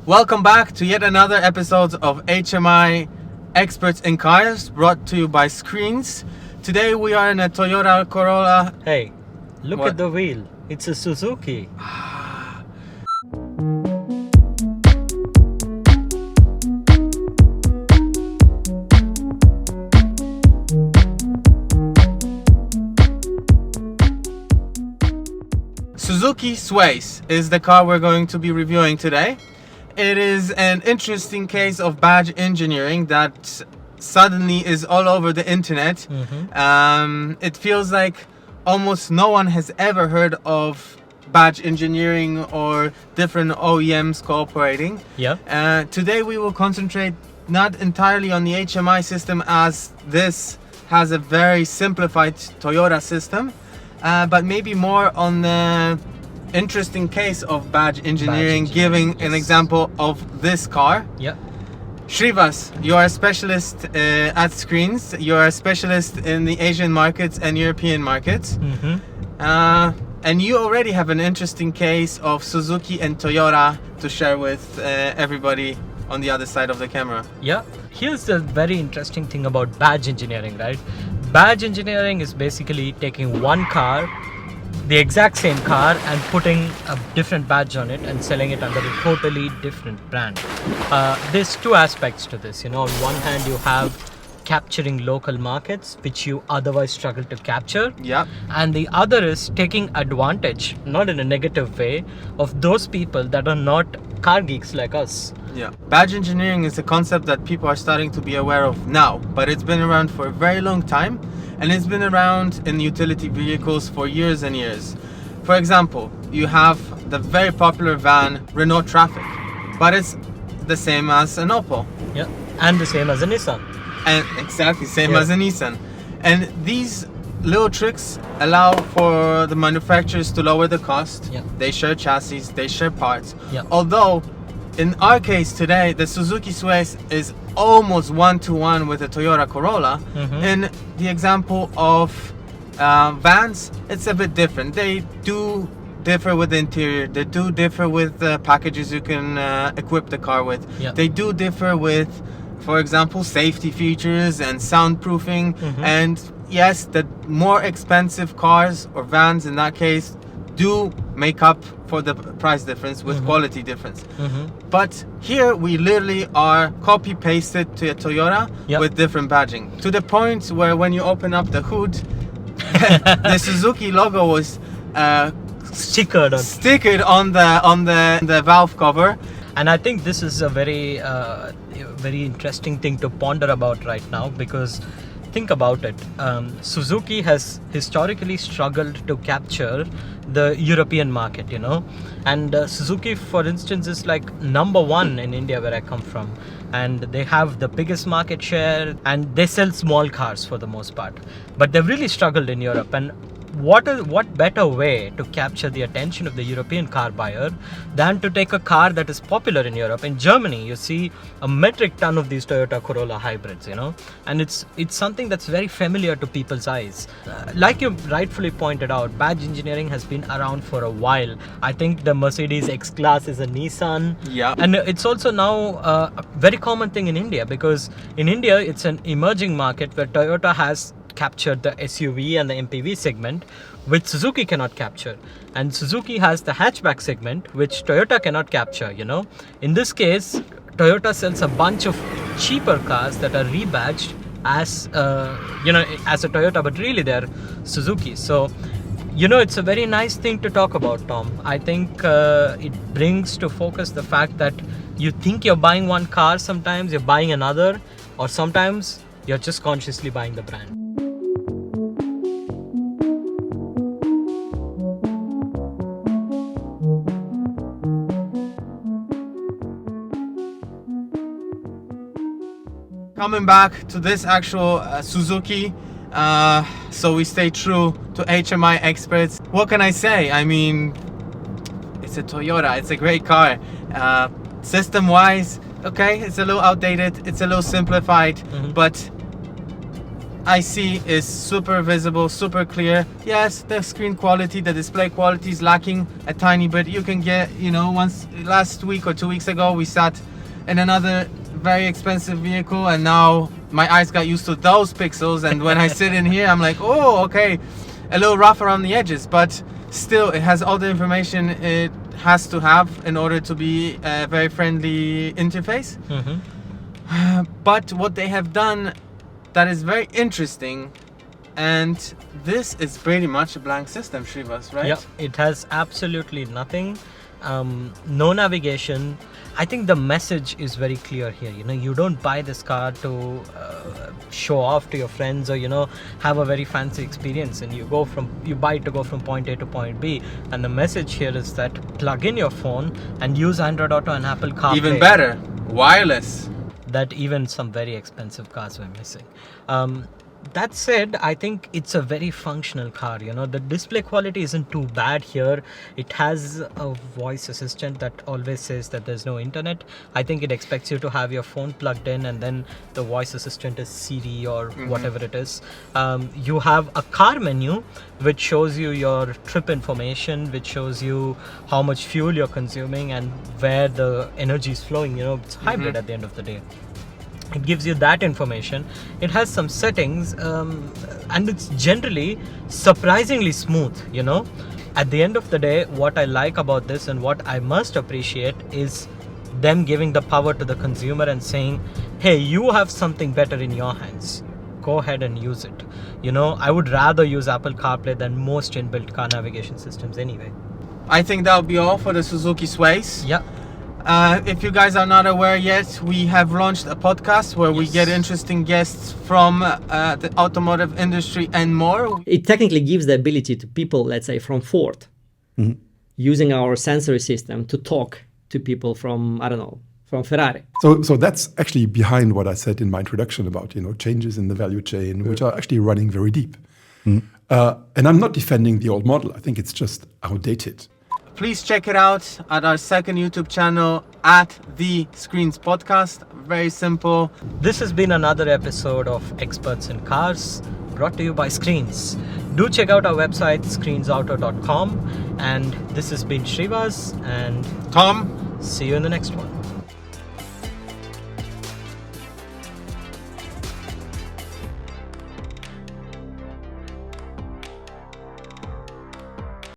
Welcome back to yet another episode of HMI Experts in Cars, brought to you by Screens. Today we are in a Toyota Corolla. Hey, look What? at the wheel. It's a Suzuki. Suzuki Swace is the car we're going to be reviewing today. It is an interesting case of badge engineering that suddenly is all over the internet. It feels like almost no one has ever heard of badge engineering or different OEMs cooperating. Yeah. Today we will concentrate not entirely on the HMI system, as this has a very simplified Toyota system, but maybe more on the interesting case of badge engineering, giving an example of this car. Yeah. 𝗕𝗱𝗴𝗲, you are a specialist at Screens. You are a specialist in the Asian markets and European markets. And you already have an interesting case of Suzuki and Toyota to share with everybody on the other side of the camera. Yeah. Here's the very interesting thing about badge engineering, right? Badge engineering is basically taking one car, the exact same car, and putting a different badge on it and selling it under a totally different brand. There's two aspects to this. On one hand, you have capturing local markets, which you otherwise struggle to capture. Yeah. And the other is taking advantage, not in a negative way, of those people that are not car geeks like us. Yeah. Badge engineering is a concept that people are starting to be aware of now, but it's been around for a very long time, and it's been around in utility vehicles for years and years. For example, you have the very popular van Renault Traffic, but it's the same as an Opel. Yeah. And the same as a Nissan. And exactly same as a Nissan. And these little tricks allow for the manufacturers to lower the cost. Yeah. They share chassis, they share parts. Yeah. Although in our case today, the Suzuki Swace is almost one-to-one with the Toyota Corolla. In the example of vans, it's a bit different. They do differ with the interior. They do differ with the packages you can equip the car with. Yeah. They do differ with, for example, safety features and soundproofing. And yes, the more expensive cars, or vans in that case, do make up for the price difference with quality difference. But here we literally are copy pasted to a Toyota with different badging, to the point where when you open up the hood, the Suzuki logo was Stickered on the valve cover. And I think this is a very interesting thing to ponder about right now, because think about it. Suzuki has historically struggled to capture the European market, and Suzuki, for instance, is like #1 in India, where I come from, and they have the biggest market share, and they sell small cars for the most part, but they've really struggled in Europe. And what better way to capture the attention of the European car buyer than to take a car that is popular in Europe? In Germany, you see a metric ton of these Toyota Corolla hybrids, and it's something that's very familiar to people's eyes. Like you rightfully pointed out, badge engineering has been around for a while. I think the Mercedes X-Class is a Nissan. Yeah. And it's also now a very common thing in India, because in India, it's an emerging market where Toyota has captured the SUV and the MPV segment, which Suzuki cannot capture, and Suzuki has the hatchback segment, which Toyota cannot capture. In this case, Toyota sells a bunch of cheaper cars that are rebadged as as a Toyota, but really they're Suzuki. So it's a very nice thing to talk about, Tom. I think it brings to focus the fact that you think you're buying one car, sometimes you're buying another, or sometimes you're just consciously buying the brand. Coming back to this actual Suzuki, so we stay true to HMI experts. What can I say? I mean, it's a Toyota, it's a great car. System wise, okay, it's a little outdated, it's a little simplified, but I see is super visible, super clear. Yes, the screen quality, the display quality is lacking a tiny bit. You can get, last week or 2 weeks ago, we sat in another very expensive vehicle, and now my eyes got used to those pixels, and when I sit in here, I'm like, oh, okay, a little rough around the edges, but still, it has all the information it has to have in order to be a very friendly interface. But what they have done that is very interesting, and this is pretty much a blank system, 𝗕𝗱𝗴𝗲, right? Yeah, it has absolutely nothing. No navigation. I think the message is very clear here. You don't buy this car to show off to your friends or have a very fancy experience, and you buy it to go from point A to point B. And the message here is that plug in your phone and use Android Auto and Apple CarPlay. Even better, wireless. That even some very expensive cars were missing. That said, I think it's a very functional car. The display quality isn't too bad here. It has a voice assistant that always says that there's no internet. I think it expects you to have your phone plugged in, and then the voice assistant is Siri or whatever it is. You have a car menu which shows you your trip information, which shows you how much fuel you're consuming and where the energy is flowing. It's hybrid at the end of the day. It gives you that information. It has some settings, and it's generally surprisingly smooth. At the end of the day, what I like about this and what I must appreciate is them giving the power to the consumer and saying, hey, you have something better in your hands. Go ahead and use it. I would rather use Apple CarPlay than most inbuilt car navigation systems anyway. I think that'll be all for the Suzuki Swace. Yeah. If you guys are not aware yet, we have launched a podcast where we get interesting guests from the automotive industry and more. It technically gives the ability to people, let's say, from Ford, using our sensory system to talk to people from, I don't know, from Ferrari. So that's actually behind what I said in my introduction about, changes in the value chain, which are actually running very deep. And I'm not defending the old model. I think it's just outdated. Please check it out at our second YouTube channel at 𝗕screens podcast. Very simple. This has been another episode of Experts in Cars, brought to you by Screens. Do check out our website, screensauto.com. And this has been 𝗕𝗱𝗴𝗲 and Tom. See you in the next one.